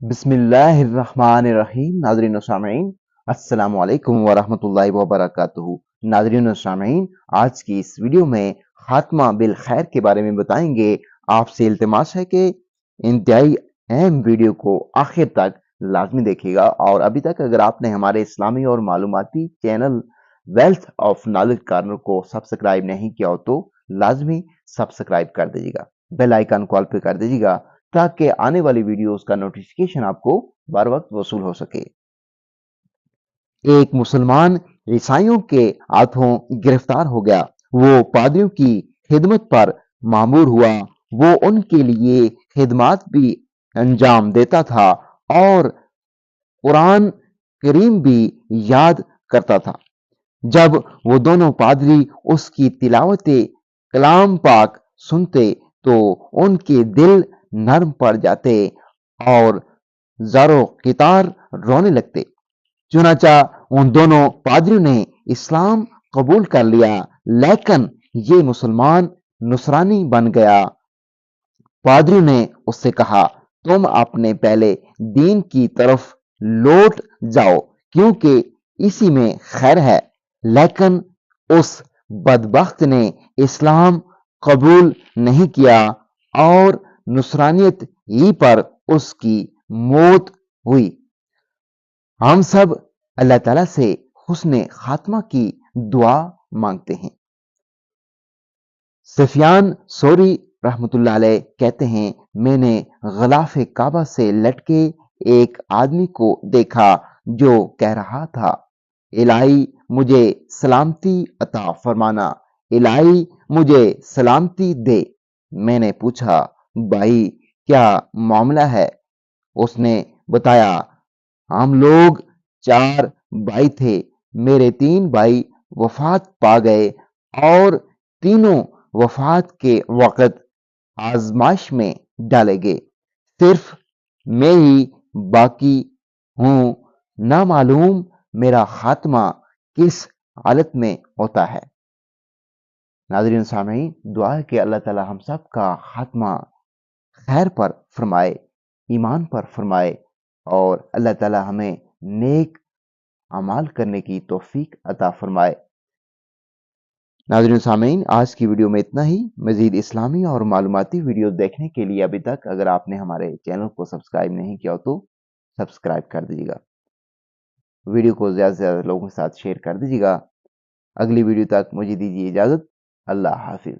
बिस्मिल्लाहिर्रहमानिर्रहीम। नाज़रीन व सामईन, अस्सलामु अलैकुम वरहमतुल्लाहि वबरकातुहू। नाज़रीन व सामईन, आज की इस वीडियो में खात्मा बिल खैर के बारे में बताएंगे। आपसे इल्तिमास है कि इंतहाई अहम वीडियो को आखिर तक लाजमी देखिएगा। और अभी तक अगर आपने हमारे इस्लामी और मालूमाती channel wealth of knowledge corner को सब्सक्राइब नहीं किया हो तो लाजमी सब्सक्राइब कर दीजिएगा, बेल आइकन कॉल पे कर दीजिएगा ताकि आने वाली वीडियोस का नोटिफिकेशन आपको बर वक्त वसूल हो सके। एक मुसलमान ईसाइयों के हाथों गिरफ्तार हो गया। वो पादरियों की खिदमत पर मामूर हुआ। वो उनके लिए खिदमत भी अंजाम देता था और कुरान करीम भी याद करता था। जब वो दोनों पादरी उसकी तिलावत कलाम पाक सुनते तो उनके दिल नर्म पड़ जाते और ज़ारो कितार रोने लगते। चुनाचा उन दोनों पादरियों ने इस्लाम कबूल कर लिया, लेकिन ये मुसलमान नुसरानी बन गया। पादरियों ने उससे कहा, तुम अपने पहले दीन की तरफ लौट जाओ क्योंकि इसी में खैर है। लेकिन उस बदबख्त ने इस्लाम कबूल नहीं किया और नुसरानियत ही पर उसकी मौत हुई। हम सब अल्लाह ताला से हुस्ने खात्मा की दुआ मांगते हैं। सफियान सोरी रहमतुल्लाह अलैह कहते हैं, मैंने गलाफ काबा से लटके एक आदमी को देखा जो कह रहा था, इलाही मुझे सलामती अता फरमाना, इलाही मुझे सलामती दे। मैंने पूछा, भाई क्या मामला है? उसने बताया, हम लोग 4 भाई थे। मेरे 3 भाई वफात पा गए और तीनों वफात के वक़्त आज़माइश में डाले गए। सिर्फ मैं ही बाकी हूँ। ना मालूम मेरा खात्मा किस हालत में होता है। नाज़रीन सामीन, दुआ है कि अल्लाह ताला हम सब का खात्मा खैर पर फरमाए, ईमान पर फरमाए और अल्लाह ताला हमें नेक अमाल करने की तौफीक अता फरमाए। नाज़रीन सामीन, आज की वीडियो में इतना ही। मज़ीद इस्लामी और मालूमाती वीडियो देखने के लिए अभी तक अगर आपने हमारे चैनल को सब्सक्राइब नहीं किया हो तो सब्सक्राइब कर दीजिएगा। वीडियो को ज़्यादा से ज़्यादा लोगों के साथ शेयर कर दीजिएगा। अगली वीडियो तक मुझे दीजिए इजाज़त। अल्लाह हाफिज़।